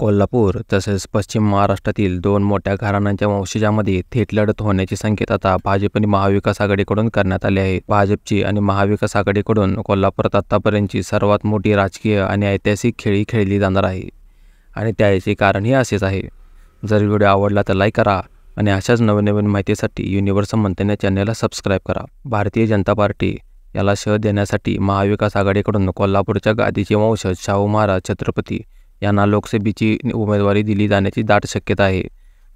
कोल्हापूर तसेच पश्चिम महाराष्ट्रातील दोन मोठ्या घराण्यांच्या वंशजांमध्ये थेट लढत होण्याचे संकेत आता भाजप आणि महाविकास आघाडीकडून करण्यात आले आहेत। भाजपची आणि महाविकास आघाडीकडून कोल्हापुरात आतापर्यंतची सर्वात मोठी राजकीय आणि ऐतिहासिक खेळी खेळली जाणार आहे आणि त्याचे कारणही असेच आहे। जर व्हिडिओ आवडला तर लाईक करा आणि अशाच नवीन माहितीसाठी युनिव्हर्सल मंतन या चॅनलला सबस्क्राईब करा। भारतीय जनता पार्टी याला शह देण्यासाठी महाविकास आघाडीकडून कोल्हापूरच्या गादीचे वंशज शाहू महाराज छत्रपती यांना लोकसभेची उमेदवारी दिली जाण्याची दाट शक्यता आहे।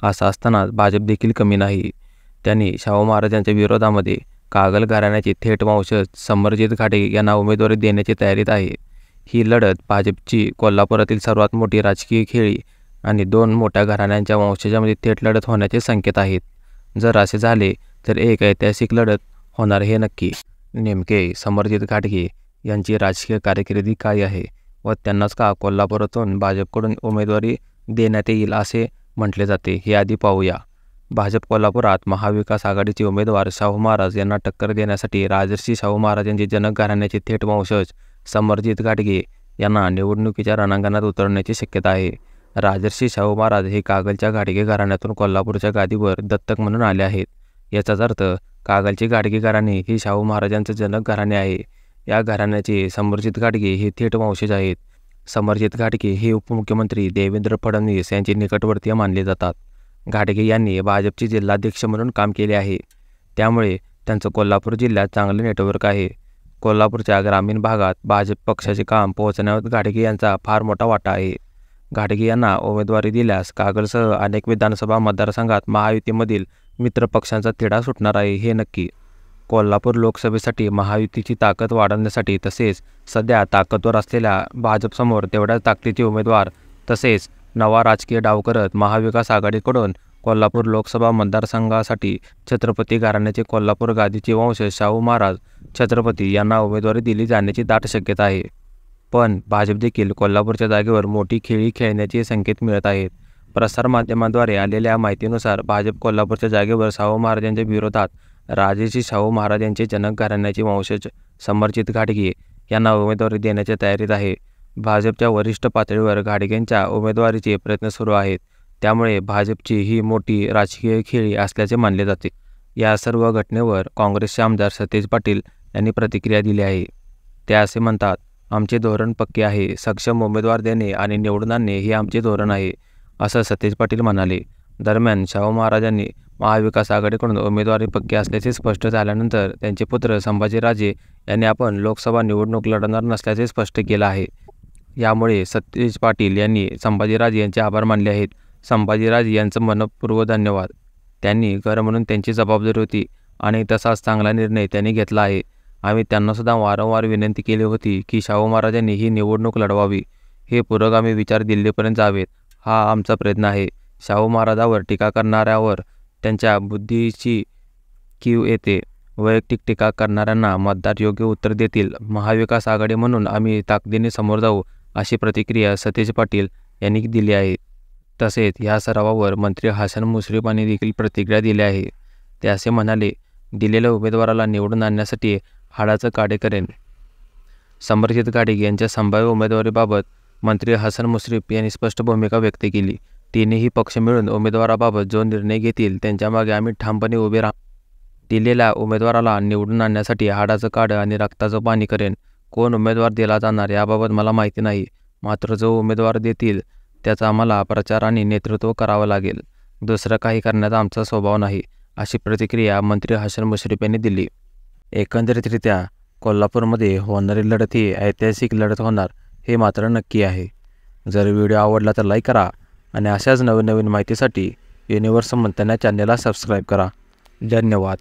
असं असताना भाजप देखील कमी नाही। त्यांनी शाहू महाराजांच्या विरोधामध्ये कागल घराण्याचे थेट वंशज समरजित घाटे यांना उमेदवारी देण्याची तयारीत आहे। ही लढत भाजपची कोल्हापुरातील सर्वात मोठी राजकीय खेळी आणि दोन मोठ्या घराण्यांच्या वंशजांमध्ये थेट लढत होण्याचे संकेत आहेत। जर असे झाले तर एक ऐतिहासिक लढत होणार हे नक्की। नेमके समरजित घाटगे यांची राजकीय कारकिर्दी काय आहे व त्यांनाच का कोल्हापुरातून भाजपकडून उमेदवारी देण्यात येईल असे म्हटले जाते हे आधी पाहूया। भाजप कोल्हापुरात महाविकास आघाडीचे उमेदवार शाहू महाराज यांना टक्कर देण्यासाठी राजर्षी शाहू महाराजांचे जनक घराण्याचे थेट वंशज समरजित घाटगे यांना निवडणुकीच्या रणांगणात उतरण्याची शक्यता आहे। राजर्षी शाहू महाराज हे कागलच्या घाटगे घराण्यातून कोल्हापूरच्या गादीवर दत्तक म्हणून आले आहेत। याचाच अर्थ कागलचे घाटगे घराणे हे शाहू महाराजांचे जनक घराणे आहे। या घराण्याचे समरजित घाटगे हे थेट वंशज आहेत। समरजित घाटगे हे उपमुख्यमंत्री देवेंद्र फडणवीस यांचे निकटवर्तीय मानले जातात। घाटगे यांनी भाजपचे जिल्हाध्यक्ष म्हणून काम केले आहे, त्यामुळे त्यांचं कोल्हापूर जिल्ह्यात चांगले नेटवर्क आहे। कोल्हापूरच्या ग्रामीण भागात भाजप पक्षाचे काम पोहोचण्यावर घाटगे यांचा फार मोठा वाटा आहे। घाटगे यांना उमेदवारी दिल्यास कागलसह अनेक विधानसभा मतदारसंघात महायुतीमधील मित्र पक्षांचा तिढा सुटणार आहे हे नक्की। कोल्हापूर लोकसभेसाठी महायुतीची ताकद वाढवण्यासाठी तसेच सध्या ताकदवर असलेल्या भाजपसमोर तेवढ्याच ताकदीचे उमेदवार तसेच नवा राजकीय डाव करत महाविकास आघाडीकडून कोल्हापूर लोकसभा मतदारसंघासाठी छत्रपती घराण्याचे कोल्हापूर गादीचे वंशज शाहू महाराज छत्रपती यांना उमेदवारी दिली जाण्याची दाट शक्यता आहे। पण भाजप देखील कोल्हापूरच्या जागेवर मोठी खेळी खेळण्याचे संकेत मिळत आहेत। प्रसारमाध्यमांद्वारे आलेल्या माहितीनुसार भाजप कोल्हापूरच्या जागेवर शाहू महाराजांच्या विरोधात राजर्षी शाहू महाराज यांचे जनक घराण्याचे वंशज समरजित घाटगे यांना उमेदवारी देण्याच्या तयारीत आहे। भाजपच्या वरिष्ठ पातळीवर घाटगेंच्या उमेदवारीचे प्रयत्न सुरू आहेत, त्यामुळे भाजपची ही मोठी राजकीय खेळी असल्याचे मानले जाते। या सर्व घटनेवर काँग्रेसचे आमदार सतेज पाटील यांनी प्रतिक्रिया दिली आहे। ते असे म्हणतात, आमचे धोरण पक्के आहे, सक्षम उमेदवार देणे आणि निवडून आणणे हे आमचे धोरण आहे, असं सतेज पाटील म्हणाले। दरम्यान शाहू महाराजांनी महाविकास आघाडीकडून उमेदवारी पक्की असल्याचे स्पष्ट झाल्यानंतर त्यांचे पुत्र संभाजीराजे यांनी आपण लोकसभा निवडणूक लढवणार नसल्याचे स्पष्ट केलं आहे। यामुळे सतेज पाटील यांनी संभाजीराजे यांचे आभार मानले आहेत। संभाजीराजे यांचं मनपूर्वक धन्यवाद। त्यांनी घर म्हणून त्यांची जबाबदारी होती आणि तसाच चांगला निर्णय त्यांनी घेतला आहे। आम्ही त्यांना सुद्धा वारंवार विनंती केली होती की शाहू महाराजांनी ही निवडणूक लढवावी, हे पुरोगामी विचार दिल्लीपर्यंत जावेत, हा आमचा प्रयत्न आहे। शाहू महाराजांवर टीका करणाऱ्यावर त्यांच्या बुद्धीची कीव येते। वैयक्तिक टीका करणाऱ्यांना मतदार योग्य उत्तर देतील। महाविकास आघाडी म्हणून आम्ही ताकदीने समोर जाऊ, अशी प्रतिक्रिया सतेज पाटील यांनी दिली आहे। तसेच या सरावावर मंत्री हसन मुश्रीफ यांनी देखील प्रतिक्रिया दिली आहे। ते असे म्हणाले, दिलेल्या उमेदवाराला निवडून आणण्यासाठी हाडाचं काढे करेन। समरजित घाटगे यांच्या संभाव्य उमेदवारीबाबत मंत्री हसन मुश्रीफ यांनी स्पष्ट भूमिका व्यक्त केली। तिन्ही पक्ष मिळून उमेदवाराबाबत जो निर्णय घेतील त्यांच्या मागे आम्ही ठामपणे उभे राहू। दिलेल्या उमेदवाराला निवडून आणण्यासाठी हाडाचं काढं आणि रक्ताचं पाणी करेन। कोण उमेदवार दिला जाणार याबाबत मला माहिती नाही, मात्र जो उमेदवार देतील त्याचा आम्हाला प्रचार आणि नेतृत्व करावं लागेल। दुसरं काही करण्याचा आमचा स्वभाव नाही, अशी प्रतिक्रिया मंत्री हसन मुश्रीफ यांनी दिली। एकंदरीतरित्या कोल्हापूरमध्ये होणारी लढत ही ऐतिहासिक लढत होणार हे मात्र नक्की आहे। जर व्हिडिओ आवडला तर लाईक करा आणि अशाच नवीन माहितीसाठी युनिव्हर्सल मंतन या चॅनलला सबस्क्राईब करा। धन्यवाद।